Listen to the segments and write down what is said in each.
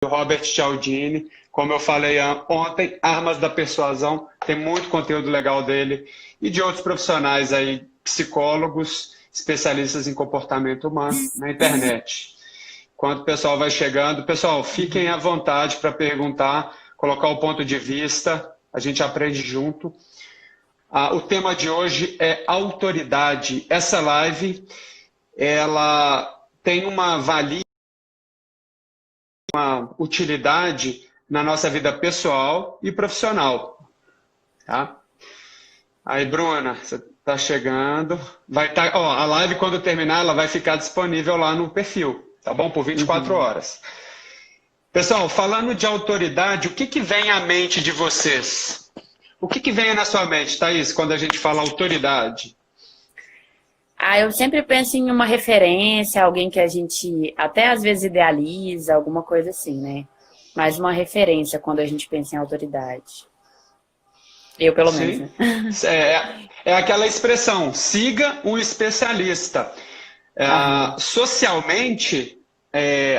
do Robert Cialdini. Como eu falei ontem, Armas da Persuasão, tem muito conteúdo legal dele e de outros profissionais aí, psicólogos, especialistas em comportamento humano na internet. Enquanto o pessoal vai chegando, pessoal, fiquem à vontade para perguntar, colocar o ponto de vista, a gente aprende junto. O tema de hoje é autoridade. Essa live, ela tem uma valia, uma utilidade na nossa vida pessoal e profissional. Tá? Aí, Bruna, você está chegando. Vai tá, a live, quando terminar, ela vai ficar disponível lá no perfil, tá bom? Por 24 horas. Pessoal, falando de autoridade, o que vem à mente de vocês? O que vem na sua mente, Thaís, quando a gente fala autoridade? Eu sempre penso em uma referência, alguém que a gente até às vezes idealiza, alguma coisa assim, né? Mas uma referência quando a gente pensa em autoridade. Eu, pelo menos, né? É aquela expressão, siga um especialista. Socialmente,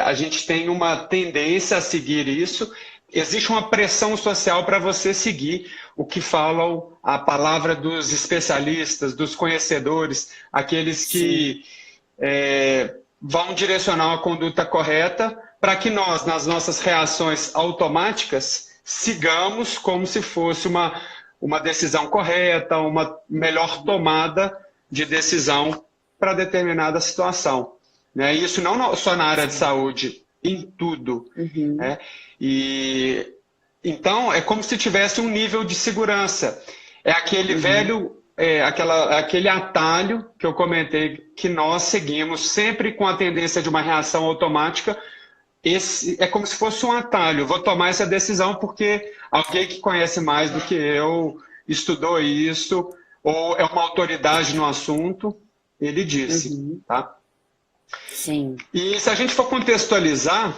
a gente tem uma tendência a seguir isso. Existe uma pressão social para você seguir o que falam a palavra dos especialistas, dos conhecedores, aqueles que vão direcionar uma conduta correta para que nós, nas nossas reações automáticas, sigamos como se fosse uma decisão correta, uma melhor tomada de decisão para determinada situação. Né? Isso não só na área de saúde, em tudo. Né? Então, é como se tivesse um nível de segurança. É aquele aquele atalho que eu comentei que nós seguimos sempre com a tendência de uma reação automática. É como se fosse um atalho. Vou tomar essa decisão porque alguém que conhece mais do que eu estudou isso, ou é uma autoridade no assunto, ele disse. Tá? Sim. E se a gente for contextualizar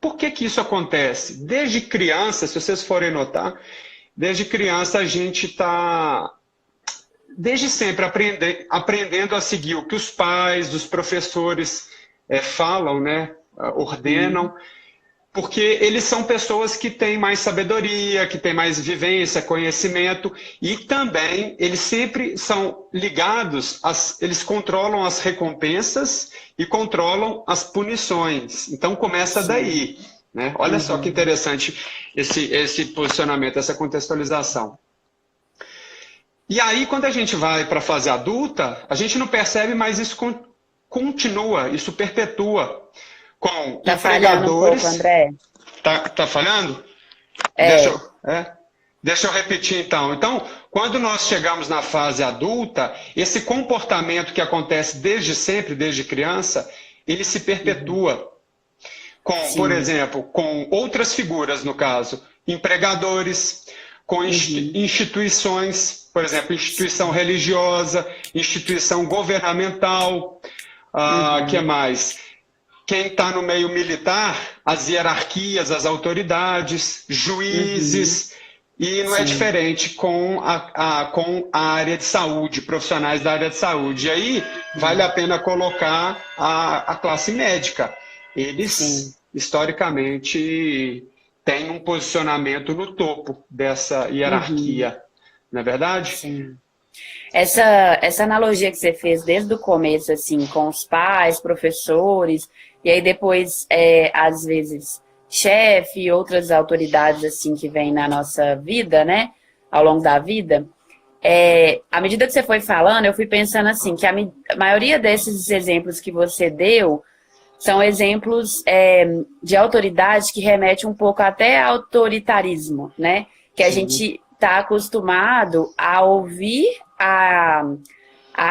por que isso acontece? Desde criança, se vocês forem notar, desde criança a gente está, desde sempre, aprendendo a seguir o que os pais, os professores falam, né? Ordenam, porque eles são pessoas que têm mais sabedoria, que têm mais vivência, conhecimento, e também eles sempre são ligados, eles controlam as recompensas e controlam as punições. Então começa daí. Né? Olha só que interessante esse posicionamento, essa contextualização. E aí, quando a gente vai para a fase adulta, a gente não percebe, mas isso continua, isso perpetua. Com tá empregadores. Falhando um pouco, André. Tá falhando? Deixa eu repetir então. Então, quando nós chegamos na fase adulta, esse comportamento que acontece desde sempre, desde criança, ele se perpetua. Por exemplo, com outras figuras, no caso, empregadores, com instituições, por exemplo, instituição religiosa, instituição governamental, que mais? Quem está no meio militar, as hierarquias, as autoridades, juízes, e não é diferente com a área de saúde, profissionais da área de saúde. E aí vale a pena colocar a classe médica. Eles, historicamente, têm um posicionamento no topo dessa hierarquia. Não é verdade? Sim. Essa analogia que você fez desde o começo, assim, com os pais, professores, e aí depois, às vezes, chefe e outras autoridades, assim, que vêm na nossa vida, né, ao longo da vida, à medida que você foi falando, eu fui pensando, assim, que a maioria desses exemplos que você deu são exemplos de autoridade que remete um pouco até a autoritarismo, né, que a gente está acostumado a ouvir a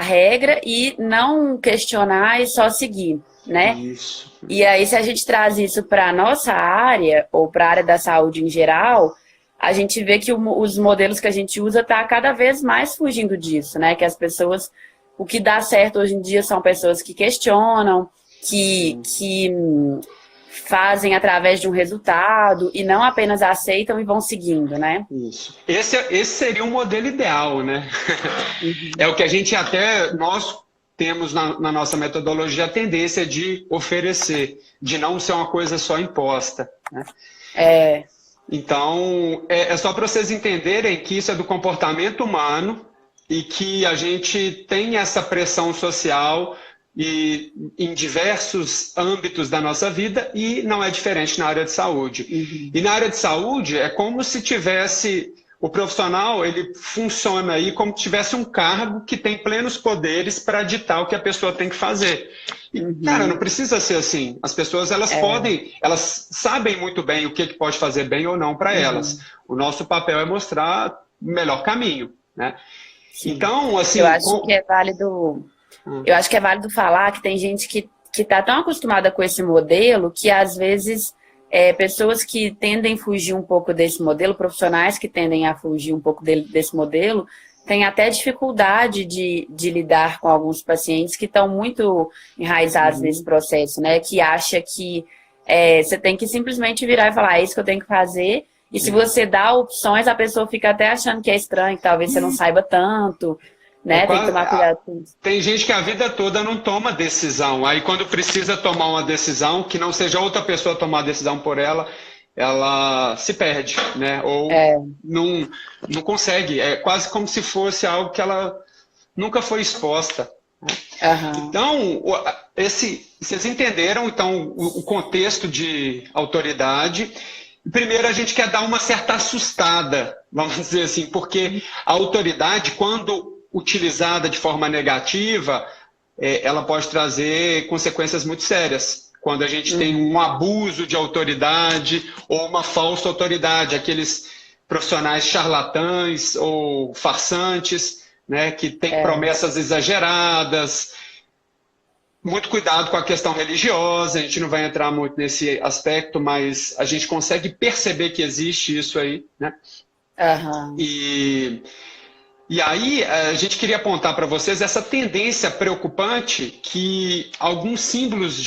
regra e não questionar e só seguir, né? Isso. E aí, se a gente traz isso para a nossa área, ou para a área da saúde em geral, a gente vê que os modelos que a gente usa tá cada vez mais fugindo disso, né? Que as pessoas, o que dá certo hoje em dia são pessoas que questionam, que fazem através de um resultado e não apenas aceitam e vão seguindo, né? Isso. Esse seria um modelo ideal, né? É o que a gente nós temos na nossa metodologia a tendência de oferecer, de não ser uma coisa só imposta, né? Então, é só para vocês entenderem que isso é do comportamento humano e que a gente tem essa pressão social e em diversos âmbitos da nossa vida, e não é diferente na área de saúde. Uhum. E na área de saúde é como se tivesse... O profissional, ele funciona aí como se tivesse um cargo que tem plenos poderes para ditar o que a pessoa tem que fazer. E, cara, não precisa ser assim. As pessoas, elas podem, elas sabem muito bem o que pode fazer bem ou não para elas. O nosso papel é mostrar o melhor caminho, né? Sim. Então, assim... Eu acho que é válido... Eu acho que é válido falar que tem gente que está tão acostumada com esse modelo que, às vezes... pessoas que tendem a fugir um pouco desse modelo, profissionais que tendem a fugir um pouco desse modelo, têm até dificuldade de lidar com alguns pacientes que estão muito enraizados nesse processo, né? Que acha que você tem que simplesmente virar e falar, é isso que eu tenho que fazer, e se você dá opções, a pessoa fica até achando que é estranho, que talvez você não saiba tanto, né? Tem que tomar cuidado com isso. Tem gente que a vida toda não toma decisão. Aí quando precisa tomar uma decisão, que não seja outra pessoa tomar a decisão por ela, ela se perde, né? Ou não consegue. É quase como se fosse algo que ela nunca foi exposta. Então, vocês entenderam então o contexto de autoridade. Primeiro, a gente quer dar uma certa assustada, vamos dizer assim, porque a autoridade, quando utilizada de forma negativa, ela pode trazer consequências muito sérias. Quando a gente tem um abuso de autoridade ou uma falsa autoridade, aqueles profissionais charlatães ou farsantes, né, que têm promessas exageradas. Muito cuidado com a questão religiosa, a gente não vai entrar muito nesse aspecto, mas a gente consegue perceber que existe isso aí, né? E aí, a gente queria apontar para vocês essa tendência preocupante que alguns símbolos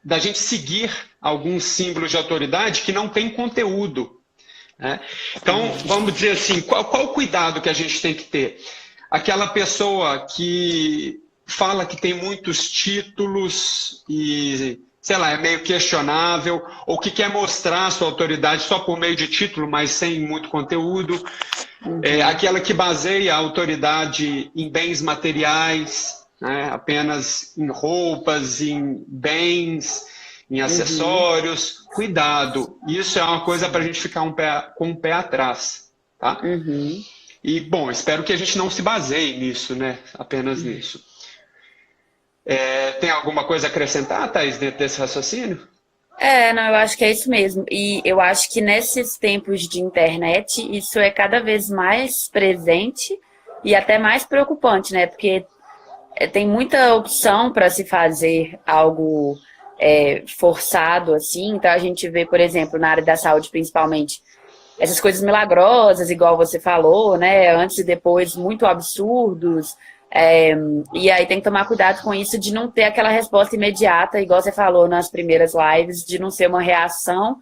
da gente seguir alguns símbolos de autoridade que não tem conteúdo, né? Então, vamos dizer assim, qual o cuidado que a gente tem que ter? Aquela pessoa que fala que tem muitos títulos e, sei lá, é meio questionável, ou que quer mostrar a sua autoridade só por meio de título, mas sem muito conteúdo. Aquela que baseia a autoridade em bens materiais, né? Apenas em roupas, em bens, em acessórios. Cuidado, isso é uma coisa para a gente ficar com um pé atrás, tá? E, bom, espero que a gente não se baseie nisso, né? Apenas nisso. Tem alguma coisa a acrescentar, Thaís, dentro desse raciocínio? Não, eu acho que é isso mesmo. E eu acho que nesses tempos de internet, isso é cada vez mais presente e até mais preocupante, né? Porque tem muita opção para se fazer algo forçado, assim. Então, a gente vê, por exemplo, na área da saúde, principalmente, essas coisas milagrosas, igual você falou, né? Antes e depois, muito absurdos. E aí tem que tomar cuidado com isso de não ter aquela resposta imediata, igual você falou nas primeiras lives, de não ser uma reação,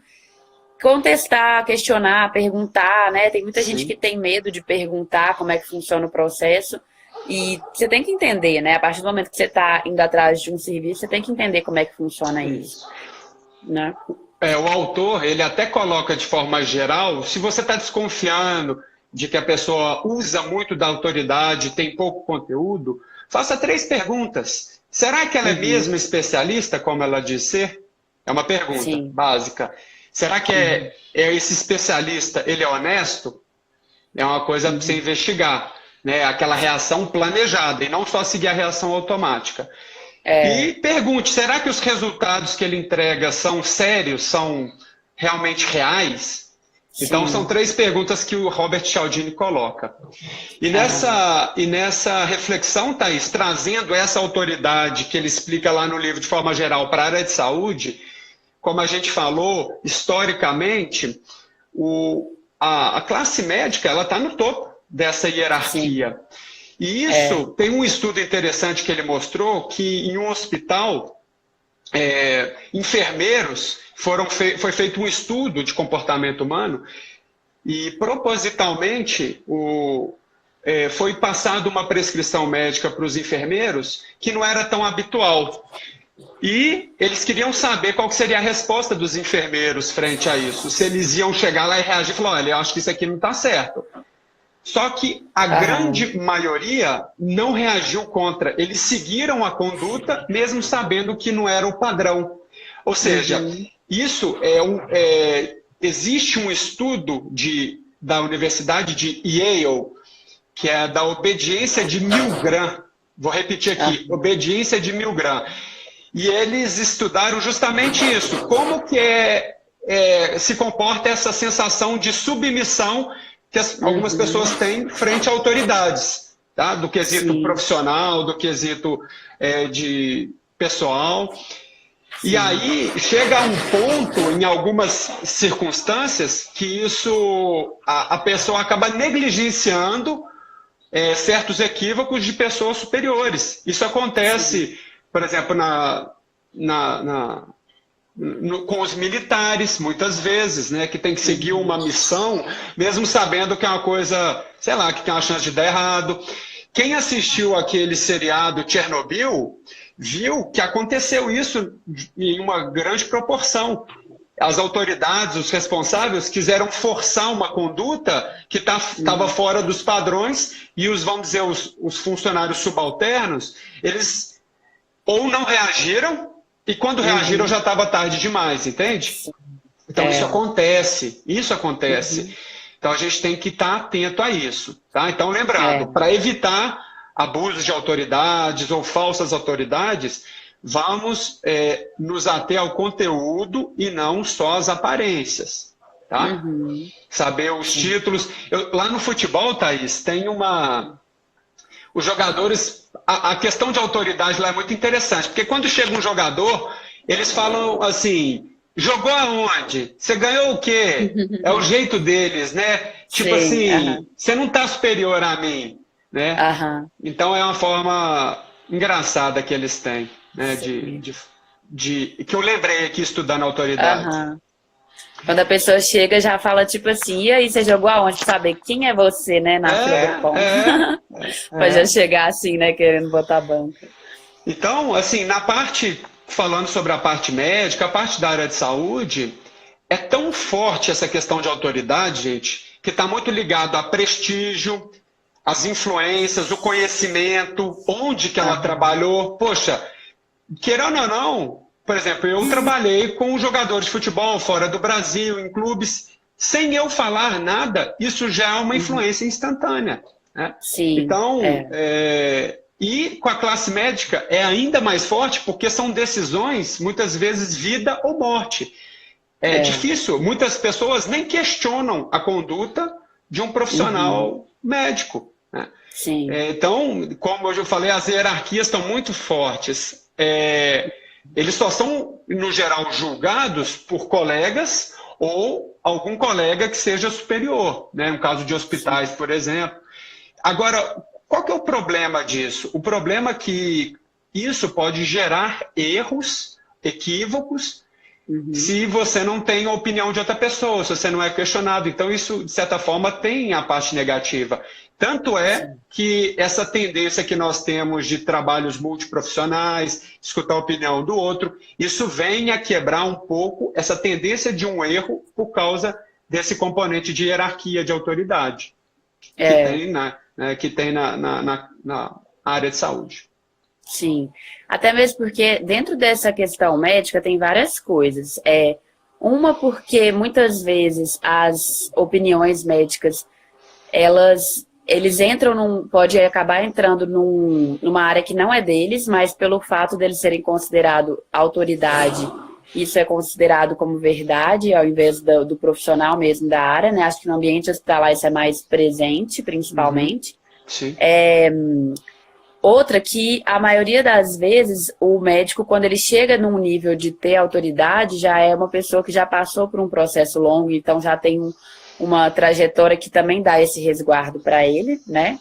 contestar, questionar, perguntar, né? Tem muita gente que tem medo de perguntar como é que funciona o processo, e você tem que entender, né? A partir do momento que você está indo atrás de um serviço, você tem que entender como é que funciona isso, né? O autor, ele até coloca de forma geral, se você está desconfiando de que a pessoa usa muito da autoridade, tem pouco conteúdo, faça 3 perguntas. Será que ela é mesmo especialista, como ela diz ser? É uma pergunta básica. Será que esse especialista, ele é honesto? É uma coisa para você investigar, né? Aquela reação planejada, e não só seguir a reação automática. E pergunte, será que os resultados que ele entrega são sérios, são realmente reais? Então, são 3 perguntas que o Robert Cialdini coloca. E nessa reflexão, Thaís, trazendo essa autoridade que ele explica lá no livro de forma geral para a área de saúde, como a gente falou, historicamente, a classe médica está no topo dessa hierarquia. E isso, tem um estudo interessante que ele mostrou, que em um hospital, enfermeiros... Foi feito um estudo de comportamento humano e, propositalmente, foi passada uma prescrição médica para os enfermeiros que não era tão habitual. E eles queriam saber qual seria a resposta dos enfermeiros frente a isso. Se eles iam chegar lá e reagir e falar, olha, eu acho que isso aqui não está certo. Só que a grande maioria não reagiu contra. Eles seguiram a conduta, mesmo sabendo que não era o padrão. Ou seja, isso existe um estudo da Universidade de Yale, que é da obediência de Milgram. Vou repetir aqui, obediência de Milgram. E eles estudaram justamente isso, como que se comporta essa sensação de submissão que algumas pessoas têm frente a autoridades, tá? Do quesito profissional, do quesito de pessoal. E aí chega a um ponto, em algumas circunstâncias, que a pessoa acaba negligenciando certos equívocos de pessoas superiores. Isso acontece, por exemplo, com os militares, muitas vezes, né, que tem que seguir uma missão, mesmo sabendo que é uma coisa, sei lá, que tem uma chance de dar errado. Quem assistiu aquele seriado Chernobyl viu que aconteceu isso em uma grande proporção. As autoridades, os responsáveis, quiseram forçar uma conduta que estava fora dos padrões e vamos dizer, os funcionários subalternos, eles ou não reagiram, e quando reagiram já estava tarde demais, entende? Então isso acontece. Então a gente tem que estar atento a isso. Tá? Então lembrando, para evitar abusos de autoridades ou falsas autoridades, vamos nos ater ao conteúdo e não só às aparências. Tá? Saber os títulos. Lá no futebol, Thaís, tem os jogadores... A questão de autoridade lá é muito interessante, porque quando chega um jogador, eles falam assim, jogou aonde? Você ganhou o quê? É o jeito deles, né? Tipo assim, você não está superior a mim, né? Então é uma forma engraçada que eles têm, né? Que eu lembrei aqui estudando autoridade. Quando a pessoa chega, já fala tipo assim, e aí, você jogou aonde? Pra saber quem é você, né, na fila do pão. Pra já chegar assim, né, querendo botar banca. Então, assim, falando sobre a parte médica, a parte da área de saúde, é tão forte essa questão de autoridade, gente, que está muito ligado a prestígio, as influências, o conhecimento, onde que ela trabalhou. Poxa, querendo ou não, por exemplo, eu trabalhei com jogadores de futebol fora do Brasil, em clubes, sem eu falar nada, isso já é uma influência instantânea. Né? Então, e com a classe médica é ainda mais forte, porque são decisões, muitas vezes, vida ou morte. É difícil, muitas pessoas nem questionam a conduta de um profissional médico. Né? Então, como hoje eu falei, as hierarquias estão muito fortes. Eles só são, no geral, julgados por colegas ou algum colega que seja superior, né? No caso de hospitais, por exemplo. Agora, qual que é o problema disso? O problema é que isso pode gerar erros, equívocos, se você não tem a opinião de outra pessoa, se você não é questionado. Então, isso, de certa forma, tem a parte negativa. Tanto é que essa tendência que nós temos de trabalhos multiprofissionais, escutar a opinião do outro, isso vem a quebrar um pouco essa tendência de um erro por causa desse componente de hierarquia, de autoridade que tem na área de saúde. Sim, até mesmo porque dentro dessa questão médica tem várias coisas. Uma porque muitas vezes as opiniões médicas, eles pode acabar entrando numa área que não é deles, mas pelo fato deles serem considerados autoridade, isso é considerado como verdade, ao invés do profissional mesmo da área, né? Acho que no ambiente hospitalar isso é mais presente, principalmente. Sim. Outra que, a maioria das vezes, o médico, quando ele chega num nível de ter autoridade, já é uma pessoa que já passou por um processo longo, então já tem uma trajetória que também dá esse resguardo para ele, né?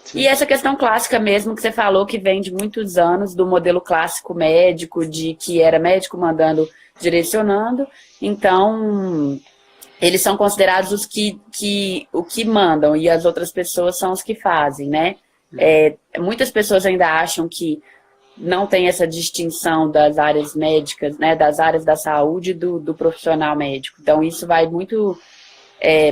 Sim. E essa questão clássica mesmo que você falou, que vem de muitos anos, do modelo clássico médico, de que era médico mandando, direcionando. Então, eles são considerados o que mandam e as outras pessoas são os que fazem, né? Muitas pessoas ainda acham que não tem essa distinção das áreas médicas, né? Das áreas da saúde do profissional médico. Então, isso vai muito...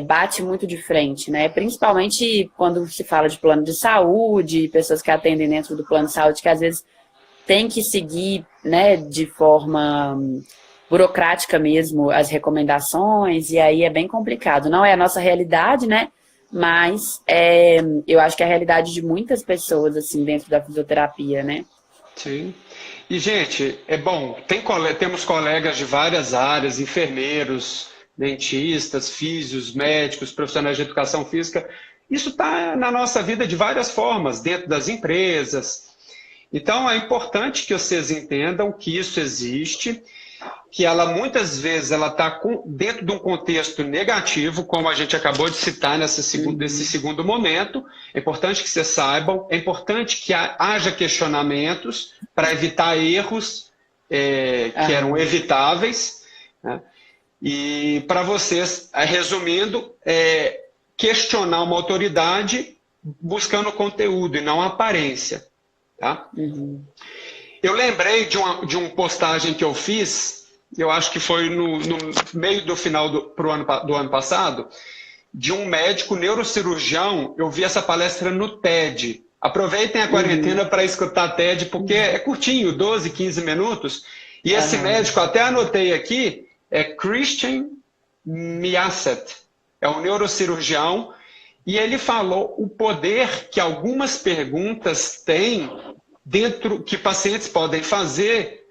bate muito de frente, né? Principalmente quando se fala de plano de saúde, pessoas que atendem dentro do plano de saúde, que às vezes tem que seguir, né, de forma burocrática mesmo as recomendações, e aí é bem complicado. Não é a nossa realidade, né? Mas eu acho que é a realidade de muitas pessoas, assim, dentro da fisioterapia, né? Sim. E, gente, é bom, temos colegas de várias áreas, enfermeiros, dentistas, físios, médicos, profissionais de educação física. Isso está na nossa vida de várias formas, dentro das empresas. Então, é importante que vocês entendam que isso existe, que ela muitas vezes ela está dentro de um contexto negativo, como a gente acabou de citar nesse segundo momento. É importante que vocês saibam, é importante que haja questionamentos para evitar erros que eram evitáveis, né? E para vocês, resumindo, questionar uma autoridade buscando conteúdo e não aparência. Tá? Uhum. Eu lembrei de uma postagem que eu fiz, eu acho que foi no meio do final do ano passado, de um médico neurocirurgião. Eu vi essa palestra no TED. Aproveitem a quarentena para escutar TED, porque é curtinho, 12, 15 minutos. E esse médico, até anotei aqui, é Christian Miasset, é um neurocirurgião, e ele falou o poder que algumas perguntas têm que pacientes podem fazer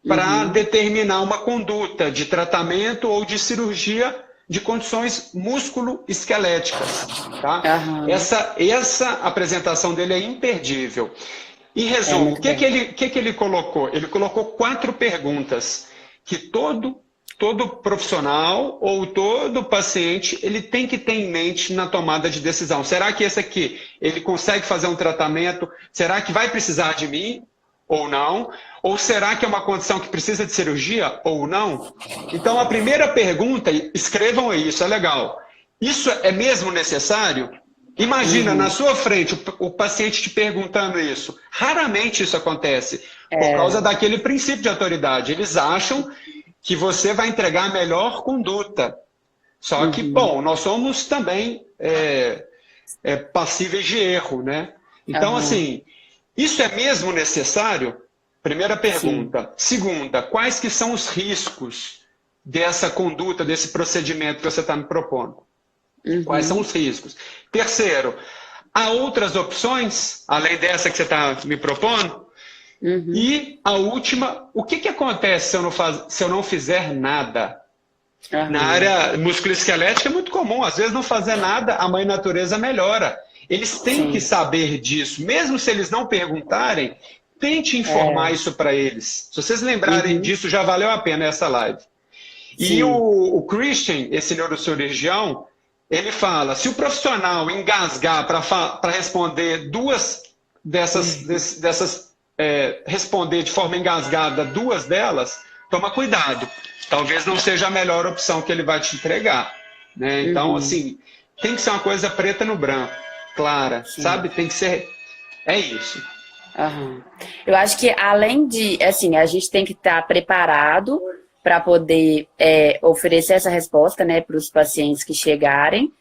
para determinar uma conduta de tratamento ou de cirurgia de condições músculo-esqueléticas. Tá? Essa apresentação dele é imperdível. Em resumo, o que ele colocou? Ele colocou 4 perguntas que todo profissional ou todo paciente ele tem que ter em mente na tomada de decisão. Será que esse aqui ele consegue fazer um tratamento? Será que vai precisar de mim ou não? Ou será que é uma condição que precisa de cirurgia ou não? Então, a primeira pergunta, escrevam aí, isso é legal. Isso é mesmo necessário? Imagina, na sua frente, o paciente te perguntando isso. Raramente isso acontece, por causa daquele princípio de autoridade. Eles acham que você vai entregar a melhor conduta. Só que, bom, nós somos também passíveis de erro, né? Então, assim, isso é mesmo necessário? Primeira pergunta. Sim. Segunda, quais que são os riscos dessa conduta, desse procedimento que você está me propondo? Quais são os riscos? Terceiro, há outras opções, além dessa que você está me propondo? E a última, o que acontece se eu não fizer nada? Na área musculoesquelética é muito comum, às vezes não fazer nada, a mãe natureza melhora. Eles têm que saber disso, mesmo se eles não perguntarem, tente informar isso para eles. Se vocês lembrarem disso, já valeu a pena essa live. E o Christian, esse neurocirurgião, ele fala, se o profissional engasgar para responder responder de forma engasgada 2 delas, toma cuidado. Talvez não seja a melhor opção que ele vai te entregar. Né? Então, assim, tem que ser uma coisa preta no branco, clara, sabe? Tem que ser... É isso. Eu acho que além de... Assim, a gente tem que estar preparado para poder oferecer essa resposta, né, para os pacientes que chegarem.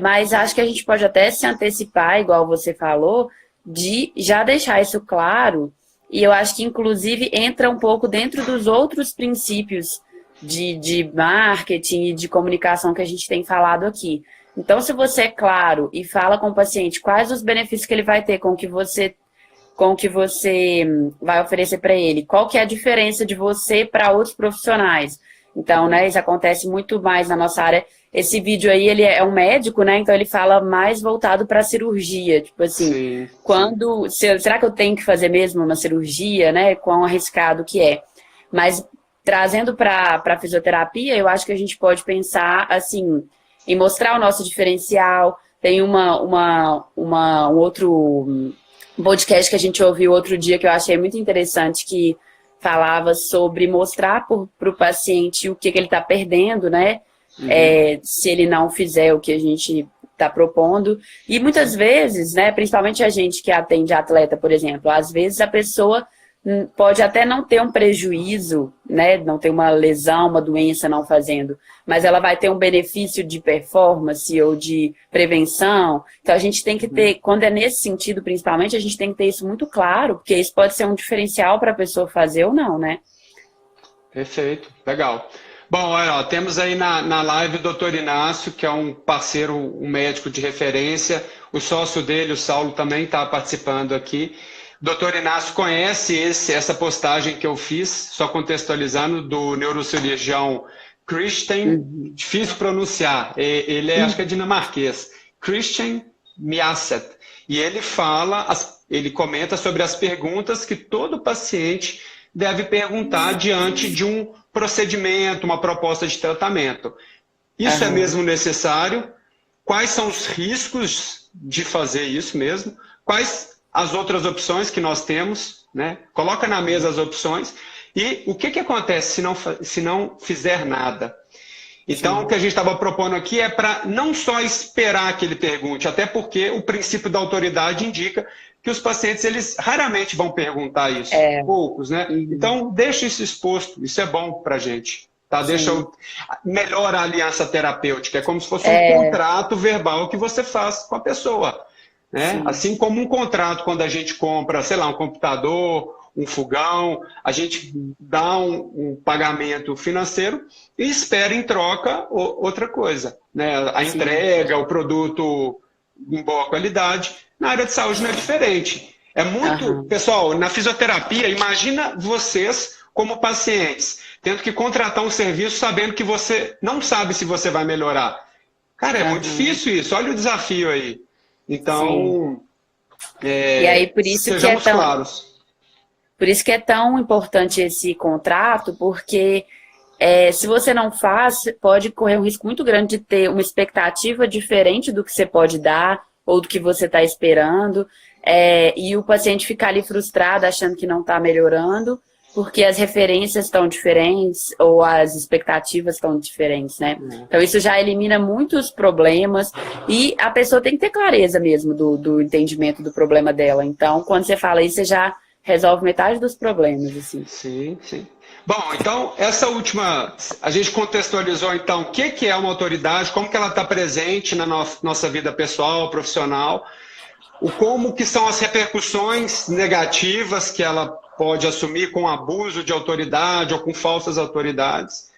Mas acho que a gente pode até se antecipar, igual você falou, de já deixar isso claro, e eu acho que inclusive entra um pouco dentro dos outros princípios de marketing e de comunicação que a gente tem falado aqui. Então, se você é claro e fala com o paciente quais os benefícios que ele vai ter com o que você vai oferecer para ele, qual que é a diferença de você para outros profissionais. Então, né, isso acontece muito mais na nossa área. Esse vídeo aí, ele é um médico, né? Então ele fala mais voltado para a cirurgia. Tipo assim, será que eu tenho que fazer mesmo uma cirurgia, né? Quão arriscado que é. Mas trazendo para a fisioterapia, eu acho que a gente pode pensar assim, em mostrar o nosso diferencial. Tem um outro podcast que a gente ouviu outro dia que eu achei muito interessante, que falava sobre mostrar para o paciente o que ele está perdendo, né? se ele não fizer o que a gente está propondo. E muitas vezes, né, principalmente a gente que atende atleta, por exemplo, às vezes a pessoa pode até não ter um prejuízo, né, não ter uma lesão, uma doença não fazendo, mas ela vai ter um benefício de performance ou de prevenção. Então a gente tem que ter, quando é nesse sentido principalmente, a gente tem que ter isso muito claro, porque isso pode ser um diferencial para a pessoa fazer ou não, né? Perfeito, legal. Bom, olha, ó, temos aí na live o doutor Inácio, que é um parceiro, um médico de referência. O sócio dele, o Saulo, também está participando aqui. O doutor Inácio conhece essa postagem que eu fiz, só contextualizando, do neurocirurgião Christian, difícil pronunciar, ele acho que é dinamarquês, Christian Miasset. E ele fala, ele comenta sobre as perguntas que todo paciente deve perguntar diante de um procedimento, uma proposta de tratamento. Isso é mesmo necessário? Quais são os riscos de fazer isso mesmo? Quais as outras opções que nós temos, né? Coloca na mesa as opções. E o que acontece se não fizer nada? Então, sim, o que a gente estava propondo aqui é para não só esperar que ele pergunte, até porque o princípio da autoridade indica que os pacientes, eles raramente vão perguntar isso, poucos, né? Então, deixa isso exposto, isso é bom para a gente, tá? Melhora a aliança terapêutica, é como se fosse um contrato verbal que você faz com a pessoa, né? Sim. Assim como um contrato, quando a gente compra, sei lá, um computador, um fogão, a gente dá um pagamento financeiro e espera em troca outra coisa, né? A entrega, o produto em boa qualidade. Na área de saúde não é diferente. É muito... Pessoal, na fisioterapia, imagina vocês como pacientes, tendo que contratar um serviço sabendo que você não sabe se você vai melhorar. Cara, é muito difícil isso. Olha o desafio aí. Então, e aí, por isso sejamos claros. Por isso que é tão importante esse contrato, porque se você não faz, pode correr um risco muito grande de ter uma expectativa diferente do que você pode dar ou do que você está esperando, e o paciente ficar ali frustrado, achando que não está melhorando, porque as referências estão diferentes ou as expectativas estão diferentes, né? Então, isso já elimina muitos problemas e a pessoa tem que ter clareza mesmo do entendimento do problema dela. Então, quando você fala isso, você já resolve metade dos problemas, assim. Sim, sim. Bom, então, essa última, a gente contextualizou, então, o que é uma autoridade, como que ela está presente na nossa vida pessoal, profissional, como que são as repercussões negativas que ela pode assumir com abuso de autoridade ou com falsas autoridades.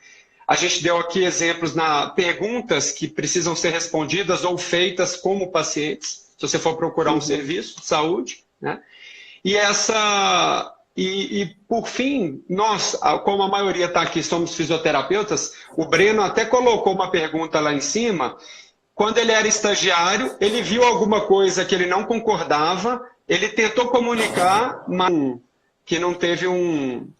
A gente deu aqui exemplos perguntas que precisam ser respondidas ou feitas como pacientes, se você for procurar um serviço de saúde, né? E por fim, nós, como a maioria está aqui, somos fisioterapeutas, o Breno até colocou uma pergunta lá em cima. Quando ele era estagiário, ele viu alguma coisa que ele não concordava, ele tentou comunicar, mas que não teve um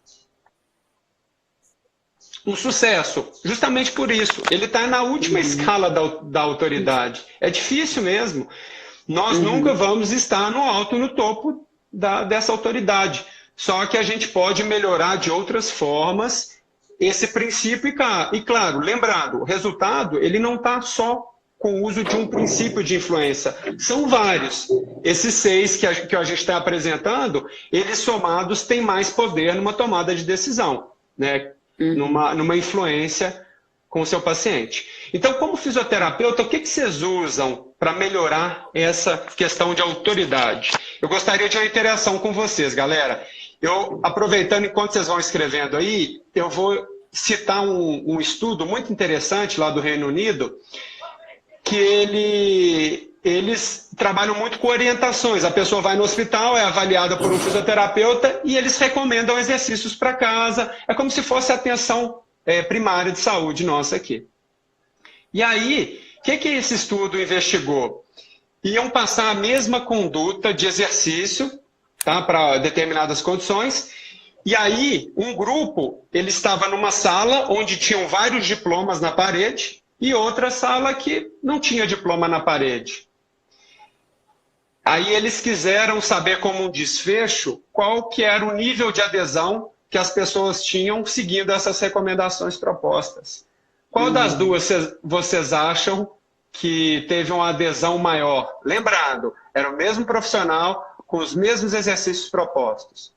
sucesso. Justamente por isso, ele está na última escala da autoridade. É difícil mesmo. Nós nunca vamos estar no alto, no topo dessa autoridade. Só que a gente pode melhorar de outras formas esse princípio e claro, lembrando, o resultado ele não está só com o uso de um princípio de influência. São vários. Esses 6 que a gente está apresentando, eles somados têm mais poder numa tomada de decisão, né? Numa influência com o seu paciente. Então, como fisioterapeuta, o que vocês usam para melhorar essa questão de autoridade? Eu gostaria de uma interação com vocês, galera. Aproveitando, enquanto vocês vão escrevendo aí, eu vou citar um estudo muito interessante lá do Reino Unido, que eles trabalham muito com orientações. A pessoa vai no hospital, é avaliada por um fisioterapeuta e eles recomendam exercícios para casa. É como se fosse a atenção primária de saúde nossa aqui. E aí, o que esse estudo investigou? Iam passar a mesma conduta de exercício, tá, para determinadas condições. E aí, um grupo, ele estava numa sala onde tinham vários diplomas na parede e outra sala que não tinha diploma na parede. Aí eles quiseram saber como um desfecho qual que era o nível de adesão que as pessoas tinham seguindo essas recomendações propostas. Qual das duas vocês acham que teve uma adesão maior? Lembrando, era o mesmo profissional com os mesmos exercícios propostos.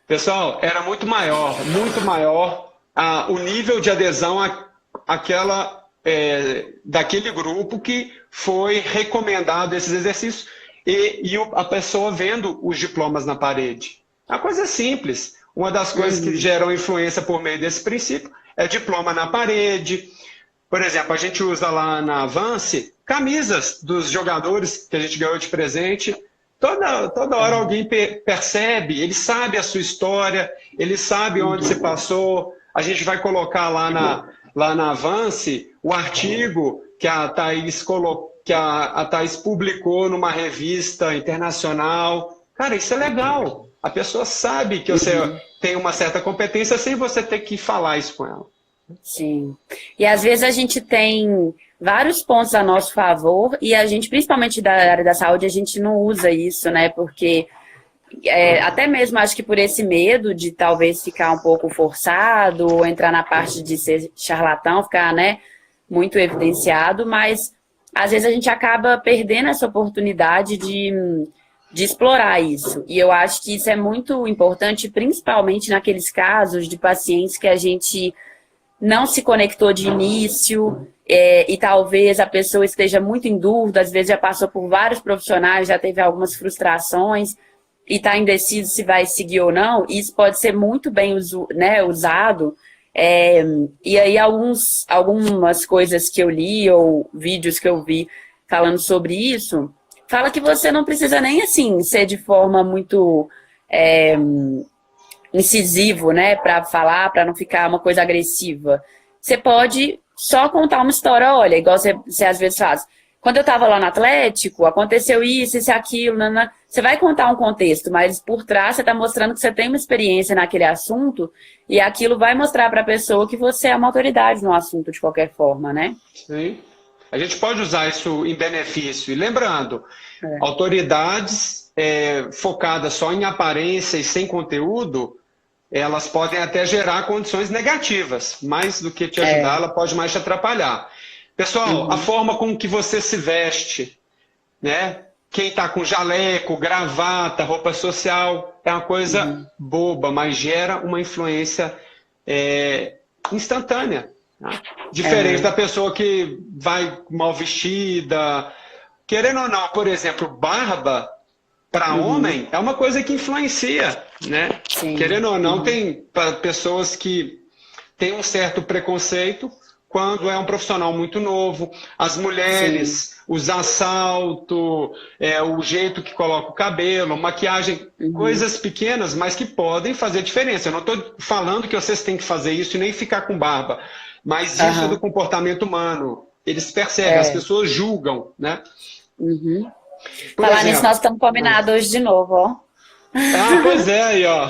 Pessoal, era muito maior o nível de adesão daquele grupo que foi recomendado esses exercícios e a pessoa vendo os diplomas na parede. É uma coisa simples. Uma das coisas que geram influência por meio desse princípio é diploma na parede. Por exemplo, a gente usa lá na Avance camisas dos jogadores que a gente ganhou de presente. Toda hora alguém percebe, ele sabe a sua história, ele sabe onde você passou. A gente vai colocar lá na Avance o artigo que a Thaís publicou numa revista internacional. Cara, isso é legal. A pessoa sabe que você tem uma certa competência sem você ter que falar isso com ela. Sim. E às vezes a gente tem vários pontos a nosso favor e a gente, principalmente da área da saúde, a gente não usa isso, né? Porque até mesmo acho que por esse medo de talvez ficar um pouco forçado ou entrar na parte de ser charlatão, ficar, né, muito evidenciado, mas às vezes a gente acaba perdendo essa oportunidade de explorar isso. E eu acho que isso é muito importante, principalmente naqueles casos de pacientes que a gente não se conectou de início e talvez a pessoa esteja muito em dúvida, às vezes já passou por vários profissionais, já teve algumas frustrações e está indeciso se vai seguir ou não. Isso pode ser muito bem usado. E aí algumas coisas que eu li ou vídeos que eu vi falando sobre isso, fala que você não precisa nem assim ser de forma muito incisivo, né, para falar, para não ficar uma coisa agressiva. Você pode só contar uma história, olha, igual você às vezes faz. Quando eu estava lá no Atlético, aconteceu isso, aquilo, você vai contar um contexto, mas por trás você está mostrando que você tem uma experiência naquele assunto e aquilo vai mostrar para a pessoa que você é uma autoridade no assunto de qualquer forma, né? Sim. A gente pode usar isso em benefício. E lembrando, autoridades focadas só em aparência e sem conteúdo, elas podem até gerar condições negativas. Mais do que te ajudar, ela pode mais te atrapalhar. Pessoal, a forma com que você se veste, né? Quem está com jaleco, gravata, roupa social, é uma coisa boba, mas gera uma influência instantânea. Tá? Diferente da pessoa que vai mal vestida. Querendo ou não, por exemplo, barba para homem é uma coisa que influencia, né? Sim. Querendo ou não, tem pessoas que têm um certo preconceito quando é um profissional muito novo. As mulheres, usar salto, o jeito que coloca o cabelo, maquiagem, coisas pequenas, mas que podem fazer diferença. Eu não estou falando que vocês têm que fazer isso e nem ficar com barba, mas isso é do comportamento humano. Eles percebem, as pessoas julgam, né? Falar nisso, nós estamos combinados hoje de novo, ó. Ah, pois é, aí, ó.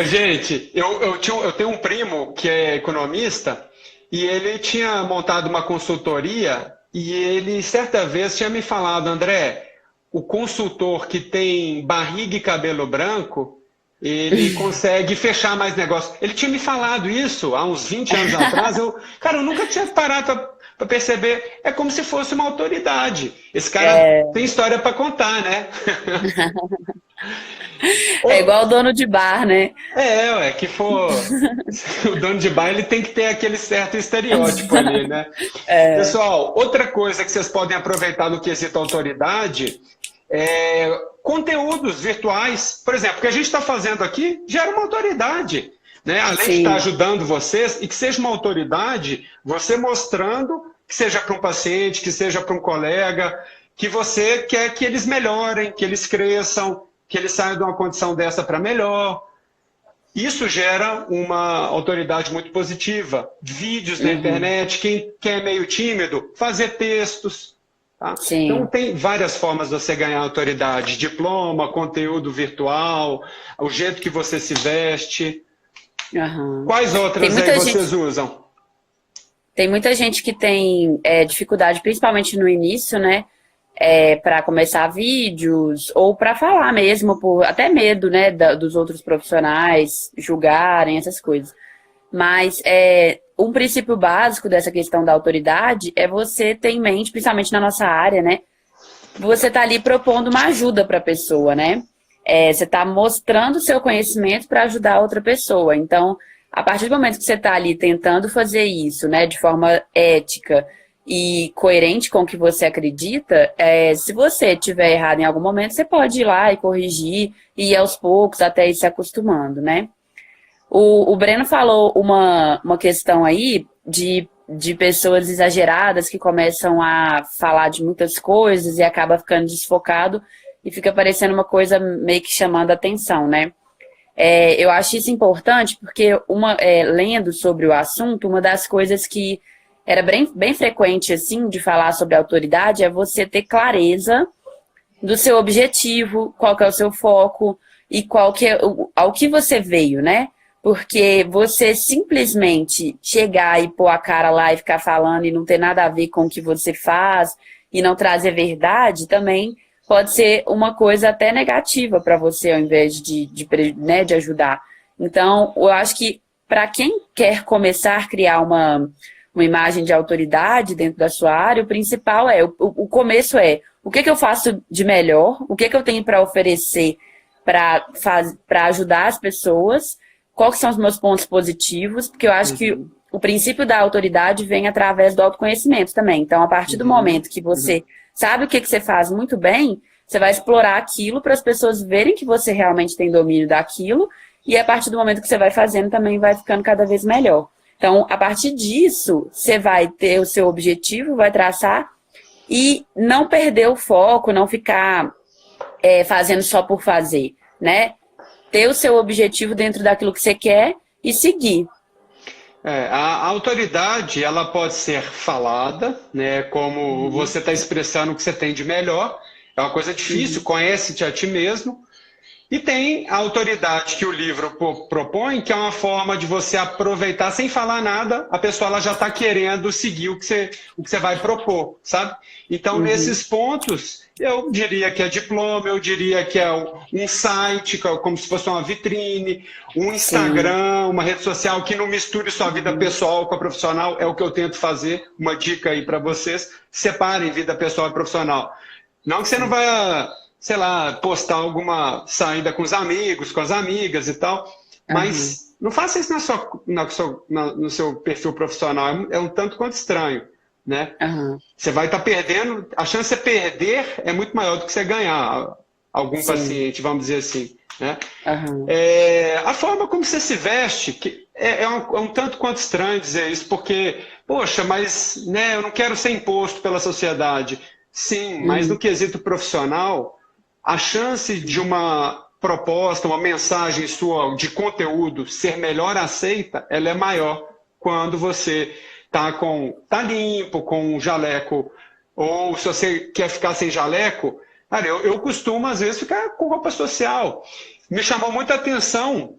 Gente, eu tenho um primo que é economista e ele tinha montado uma consultoria e ele, certa vez, tinha me falado, André, o consultor que tem barriga e cabelo branco, ele consegue fechar mais negócio. Ele tinha me falado isso há uns 20 anos atrás. Eu nunca tinha parado para perceber. É como se fosse uma autoridade. Esse cara tem história para contar, né? É igual o dono de bar, né? Que for o dono de bar, ele tem que ter aquele certo estereótipo ali, né? Pessoal, outra coisa que vocês podem aproveitar no quesito autoridade é conteúdos virtuais. Por exemplo, o que a gente está fazendo aqui gera uma autoridade, né? Além de estar ajudando vocês, e que seja uma autoridade, você mostrando, que seja para um paciente, que seja para um colega, que você quer que eles melhorem, que eles cresçam, que eles saiam de uma condição dessa para melhor. Isso gera uma autoridade muito positiva. Vídeos na internet, quem é meio tímido, fazer textos. Tá? Então tem várias formas de você ganhar autoridade. Diploma, conteúdo virtual, o jeito que você se veste. Quais outras aí vocês usam? Tem muita gente que tem dificuldade, principalmente no início, né? para começar vídeos ou para falar mesmo, por até medo, né, dos outros profissionais julgarem essas coisas. Mas um princípio básico dessa questão da autoridade é você ter em mente, principalmente na nossa área, né, você tá ali propondo uma ajuda para a pessoa, né? Você está mostrando o seu conhecimento para ajudar outra pessoa. Então, a partir do momento que você está ali tentando fazer isso, né, de forma ética e coerente com o que você acredita, se você estiver errado em algum momento, você pode ir lá e corrigir e ir aos poucos até ir se acostumando, né? O Breno falou uma questão aí de pessoas exageradas que começam a falar de muitas coisas e acaba ficando desfocado e fica parecendo uma coisa meio que chamando a atenção, né? Eu acho isso importante porque, lendo sobre o assunto, uma das coisas que era bem frequente, assim, de falar sobre autoridade é você ter clareza do seu objetivo, qual que é o seu foco e qual que é ao que você veio, né? Porque você simplesmente chegar e pôr a cara lá e ficar falando e não ter nada a ver com o que você faz e não trazer verdade também pode ser uma coisa até negativa para você, ao invés de ajudar. Então, eu acho que para quem quer começar a criar uma imagem de autoridade dentro da sua área, o principal o começo o que eu faço de melhor, o que eu tenho para oferecer para ajudar as pessoas, quais são os meus pontos positivos, porque eu acho que o princípio da autoridade vem através do autoconhecimento também. Então, a partir do momento que você sabe o que você faz muito bem, você vai explorar aquilo para as pessoas verem que você realmente tem domínio daquilo, e a partir do momento que você vai fazendo também vai ficando cada vez melhor. Então, a partir disso, você vai ter o seu objetivo, vai traçar, e não perder o foco, não ficar fazendo só por fazer, né? Ter o seu objetivo dentro daquilo que você quer e seguir. A autoridade, ela pode ser falada, né? Como você está expressando o que você tem de melhor. É uma coisa difícil, conhece-te a ti mesmo. E tem a autoridade que o livro propõe, que é uma forma de você aproveitar sem falar nada, a pessoa ela já está querendo seguir o que você vai propor, sabe? Então, nesses pontos, eu diria que é diploma, eu diria que é um site, como se fosse uma vitrine, um Instagram, uma rede social que não misture sua vida pessoal com a profissional, é o que eu tento fazer. Uma dica aí para vocês, separem vida pessoal e profissional. Não que você não vai, sei lá, postar alguma saída com os amigos, com as amigas e tal, mas não faça isso no seu perfil profissional, é um tanto quanto estranho, né? Você vai estar perdendo, a chance de você perder é muito maior do que você ganhar algum paciente, vamos dizer assim, né? A forma como você se veste, que é um tanto quanto estranho dizer isso, porque, poxa, mas né, eu não quero ser imposto pela sociedade. Sim, mas no quesito profissional, a chance de uma proposta, uma mensagem sua de conteúdo ser melhor aceita, ela é maior quando você tá limpo, com um jaleco, ou se você quer ficar sem jaleco, cara, eu costumo às vezes ficar com roupa social. Me chamou muita atenção,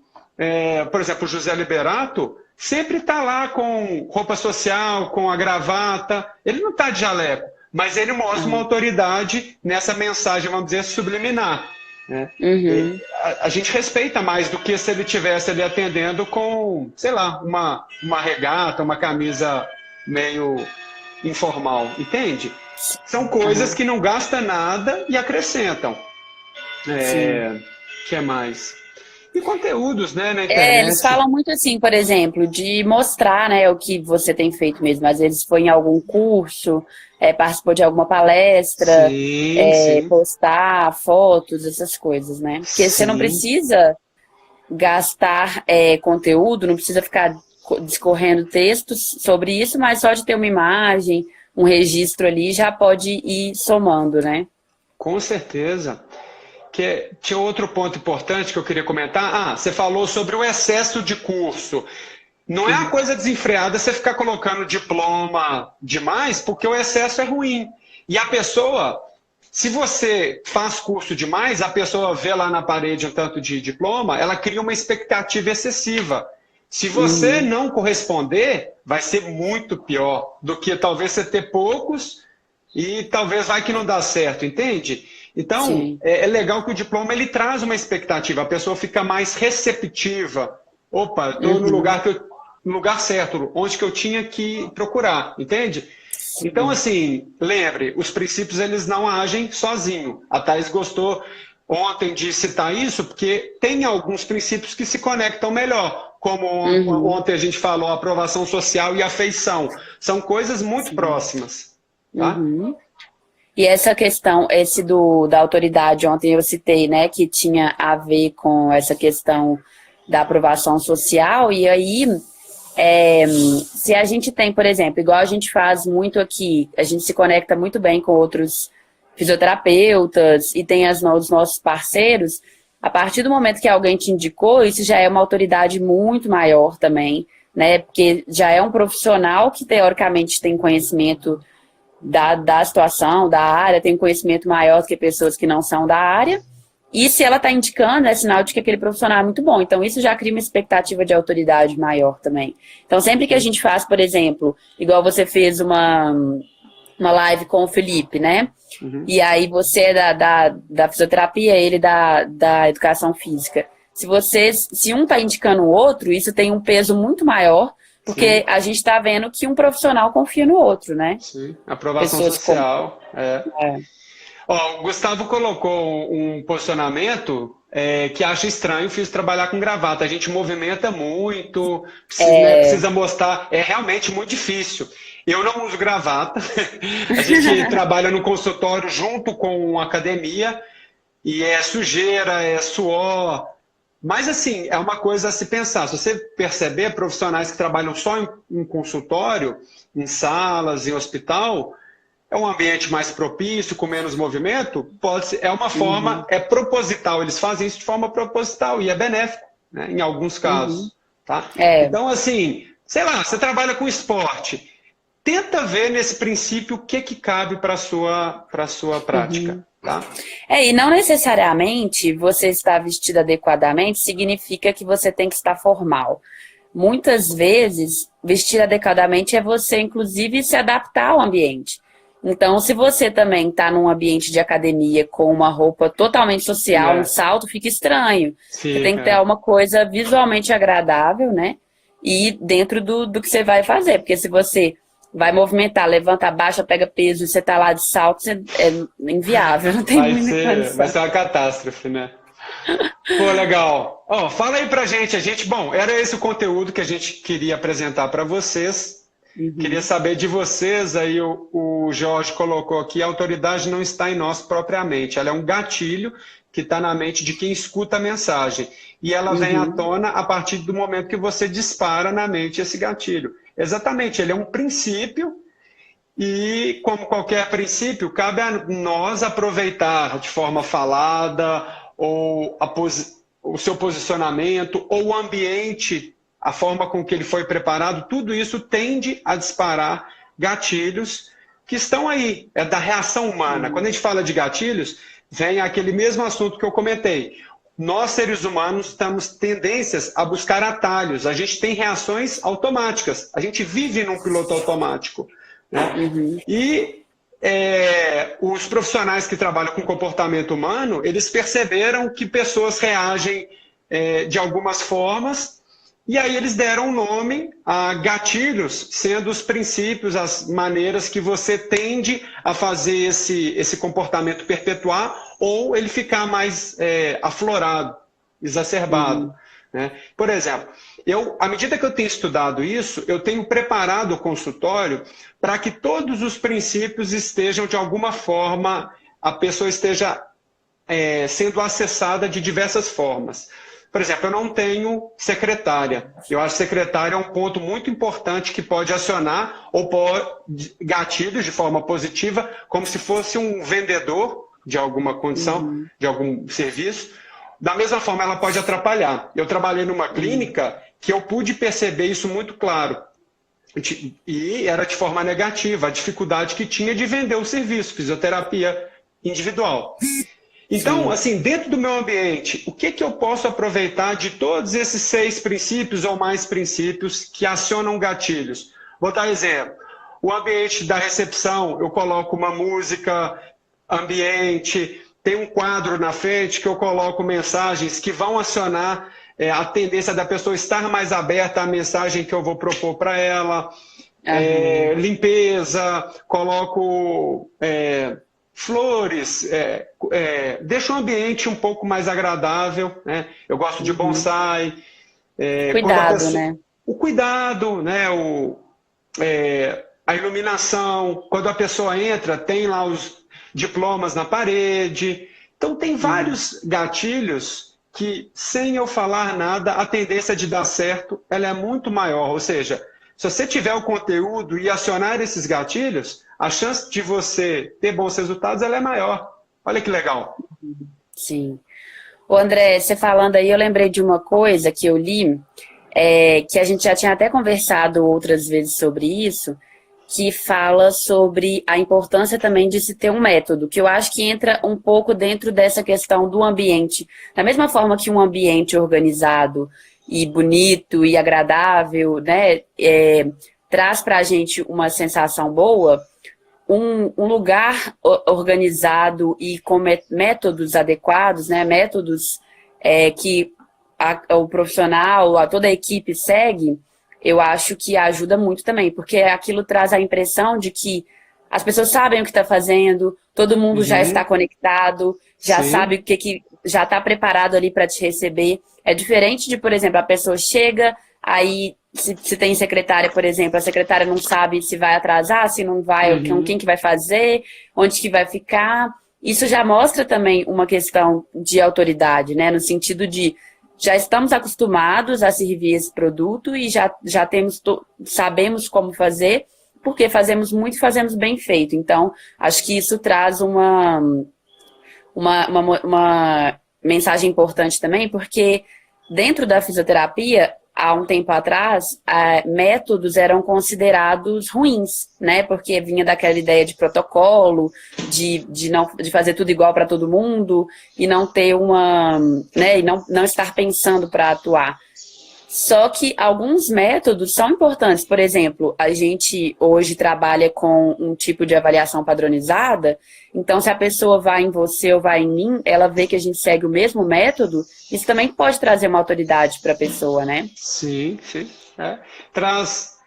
por exemplo, o José Liberato sempre está lá com roupa social, com a gravata, ele não está de jaleco. Mas ele mostra uma autoridade nessa mensagem, vamos dizer, subliminar. Né? A gente respeita mais do que se ele estivesse ali atendendo com, sei lá, uma regata, uma camisa meio informal, entende? São coisas que não gastam nada e acrescentam. O que mais? E conteúdos, né, na internet. Eles falam muito assim, por exemplo, de mostrar, né, o que você tem feito mesmo. Às vezes foi em algum curso, participou de alguma palestra, postar fotos, essas coisas, né? Porque você não precisa gastar conteúdo, não precisa ficar discorrendo textos sobre isso, mas só de ter uma imagem, um registro ali, já pode ir somando, né? Com certeza. Tinha outro ponto importante que eu queria comentar. Você falou sobre o excesso de curso. Não é uma coisa desenfreada você ficar colocando diploma demais, porque o excesso é ruim. E a pessoa, se você faz curso demais, a pessoa vê lá na parede um tanto de diploma, ela cria uma expectativa excessiva. Se você não corresponder, vai ser muito pior do que talvez você ter poucos e talvez vai que não dá certo, entende? Então, é legal que o diploma ele traz uma expectativa, a pessoa fica mais receptiva. Opa, estou no lugar no lugar certo, onde que eu tinha que procurar, entende? Então, assim, lembre, os princípios eles não agem sozinho. A Thais gostou ontem de citar isso, porque tem alguns princípios que se conectam melhor, como ontem a gente falou, a aprovação social e a afeição. São coisas muito próximas. Tá? E essa questão, da autoridade, ontem eu citei, né, que tinha a ver com essa questão da aprovação social, e aí, se a gente tem, por exemplo, igual a gente faz muito aqui, a gente se conecta muito bem com outros fisioterapeutas e tem os nossos parceiros, a partir do momento que alguém te indicou, isso já é uma autoridade muito maior também, né, porque já é um profissional que teoricamente tem conhecimento da situação, da área, tem um conhecimento maior do que pessoas que não são da área, e se ela está indicando, é sinal de que aquele profissional é muito bom. Então, isso já cria uma expectativa de autoridade maior também. Então, sempre que a gente faz, por exemplo, igual você fez uma live com o Felipe, né? E aí você é da fisioterapia, ele da educação física. Se um está indicando o outro, isso tem um peso muito maior, porque a gente está vendo que um profissional confia no outro, né? Sim, aprovação social. Ó, o Gustavo colocou um posicionamento que acha estranho fiz trabalhar com gravata. A gente movimenta muito, precisa mostrar. É realmente muito difícil. Eu não uso gravata. A gente trabalha no consultório junto com a academia e é sujeira, é suor. Mas, assim, é uma coisa a se pensar. Se você perceber, profissionais que trabalham só em consultório, em salas, em hospital, é um ambiente mais propício, com menos movimento, é uma forma, é proposital. Eles fazem isso de forma proposital e é benéfico, né, em alguns casos. Tá? Então, assim, sei lá, você trabalha com esporte, tenta ver nesse princípio o que cabe para a sua prática. Tá? E não necessariamente você estar vestido adequadamente significa que você tem que estar formal. Muitas vezes, vestir adequadamente é você, inclusive, se adaptar ao ambiente. Então, se você também está num ambiente de academia com uma roupa totalmente social, um salto, fica estranho. Você tem que ter uma coisa visualmente agradável, né? E dentro do que você vai fazer. Porque se você vai movimentar, levanta, abaixa, pega peso e você tá lá de salto, é inviável, não tem muita condição. Vai ser uma catástrofe, né? Pô, legal. Ó, fala aí pra gente, bom, era esse o conteúdo que a gente queria apresentar para vocês. Queria saber de vocês, aí o Jorge colocou aqui, a autoridade não está em nós propriamente, ela é um gatilho que está na mente de quem escuta a mensagem. E ela vem à tona a partir do momento que você dispara na mente esse gatilho. Exatamente, ele é um princípio e, como qualquer princípio, cabe a nós aproveitar de forma falada ou o seu posicionamento ou o ambiente, a forma com que ele foi preparado, tudo isso tende a disparar gatilhos que estão aí, é da reação humana. Quando a gente fala de gatilhos, vem aquele mesmo assunto que eu comentei. Nós, seres humanos, temos tendências a buscar atalhos. A gente tem reações automáticas. A gente vive num piloto automático. Né? E os profissionais que trabalham com comportamento humano, eles perceberam que pessoas reagem de algumas formas e aí eles deram um nome a gatilhos, sendo os princípios, as maneiras que você tende a fazer esse comportamento perpetuar ou ele ficar mais aflorado, exacerbado. Né? Por exemplo, à medida que eu tenho estudado isso, eu tenho preparado o consultório para que todos os princípios estejam, de alguma forma, a pessoa esteja sendo acessada de diversas formas. Por exemplo, eu não tenho secretária. Eu acho que secretária é um ponto muito importante que pode acionar ou pode gatilhos de forma positiva, como se fosse um vendedor de alguma condição, de algum serviço. Da mesma forma, ela pode atrapalhar. Eu trabalhei numa clínica que eu pude perceber isso muito claro. E era de forma negativa, a dificuldade que tinha de vender o serviço, fisioterapia individual. Então, assim, dentro do meu ambiente, o que eu posso aproveitar de todos esses 6 princípios ou mais princípios que acionam gatilhos? Vou dar exemplo. O ambiente da recepção, eu coloco uma música ambiente, tem um quadro na frente que eu coloco mensagens que vão acionar a tendência da pessoa estar mais aberta à mensagem que eu vou propor para ela. Limpeza, coloco flores, deixo o ambiente um pouco mais agradável, né? Eu gosto de bonsai. Cuidado, né? O cuidado, né? A iluminação, quando a pessoa entra, tem lá os diplomas na parede. Então, tem vários gatilhos que, sem eu falar nada, a tendência de dar certo ela é muito maior. Ou seja, se você tiver o conteúdo e acionar esses gatilhos, a chance de você ter bons resultados ela é maior. Olha que legal. Sim. Ô André, você falando aí, eu lembrei de uma coisa que eu li, que a gente já tinha até conversado outras vezes sobre isso, que fala sobre a importância também de se ter um método, que eu acho que entra um pouco dentro dessa questão do ambiente. Da mesma forma que um ambiente organizado e bonito e agradável, né, traz para a gente uma sensação boa, um lugar organizado e com métodos adequados, né, métodos que o profissional, toda a equipe segue, eu acho que ajuda muito também, porque aquilo traz a impressão de que as pessoas sabem o que está fazendo, todo mundo já está conectado, já sabe o que já está preparado ali para te receber. É diferente de, por exemplo, a pessoa chega, aí se tem secretária, por exemplo, a secretária não sabe se vai atrasar, se não vai, quem que vai fazer, onde que vai ficar. Isso já mostra também uma questão de autoridade, né? No sentido de já estamos acostumados a servir esse produto e já sabemos como fazer, porque fazemos muito e fazemos bem feito. Então, acho que isso traz uma mensagem importante também, porque dentro da fisioterapia, há um tempo atrás, métodos eram considerados ruins, né? Porque vinha daquela ideia de protocolo, de fazer tudo igual para todo mundo e não ter né? E não estar pensando para atuar. Só que alguns métodos são importantes. Por exemplo, a gente hoje trabalha com um tipo de avaliação padronizada, então se a pessoa vai em você ou vai em mim, ela vê que a gente segue o mesmo método, isso também pode trazer uma autoridade para a pessoa, né? Sim, sim. Traz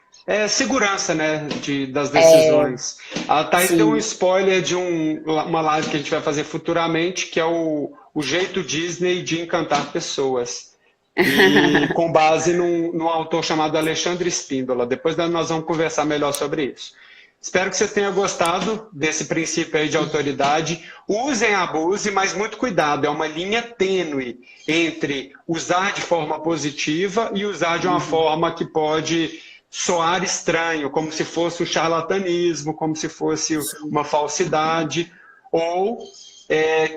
segurança, né, das decisões. A Thaís deu um spoiler de uma live que a gente vai fazer futuramente, que é o jeito Disney de encantar pessoas. E com base num autor chamado Alexandre Espíndola. Depois nós vamos conversar melhor sobre isso. Espero que você tenha gostado desse princípio aí de autoridade. Usem, abuse, mas muito cuidado. É uma linha tênue entre usar de forma positiva e usar de uma forma que pode soar estranho, como se fosse um charlatanismo, como se fosse uma falsidade, ou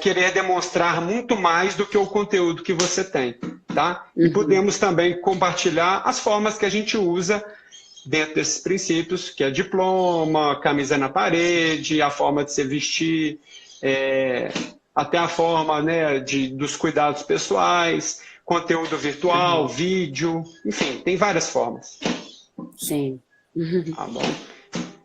querer demonstrar muito mais do que o conteúdo que você tem, tá? E podemos também compartilhar as formas que a gente usa dentro desses princípios, que é diploma, camisa na parede, a forma de se vestir, até a forma, né, dos cuidados pessoais, conteúdo virtual, vídeo, enfim, tem várias formas. Sim. Tá bom.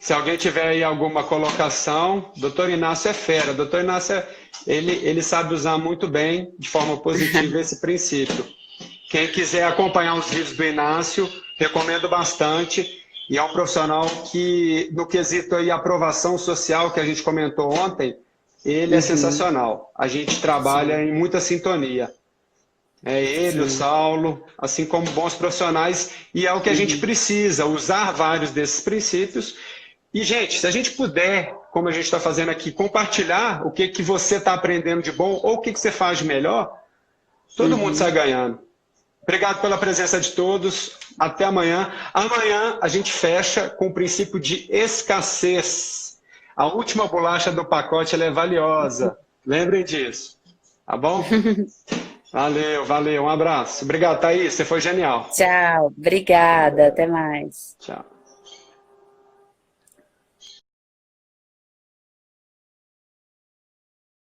Se alguém tiver aí alguma colocação, doutor Inácio é fera. Doutor Inácio, ele sabe usar muito bem, de forma positiva, esse princípio. Quem quiser acompanhar os vídeos do Inácio, recomendo bastante. E é um profissional que, no quesito aí, aprovação social, que a gente comentou ontem, ele é sensacional. A gente trabalha em muita sintonia. Ele, o Saulo, assim como bons profissionais, e é o que a gente precisa, usar vários desses princípios. E, gente, se a gente puder, como a gente está fazendo aqui, compartilhar o que você está aprendendo de bom ou o que você faz de melhor, todo mundo sai ganhando. Obrigado pela presença de todos. Até amanhã. Amanhã a gente fecha com o princípio de escassez. A última bolacha do pacote ela é valiosa. Lembrem disso. Tá bom? Valeu, valeu. Um abraço. Obrigado, Thaís. Você foi genial. Tchau. Obrigada. Até mais. Tchau.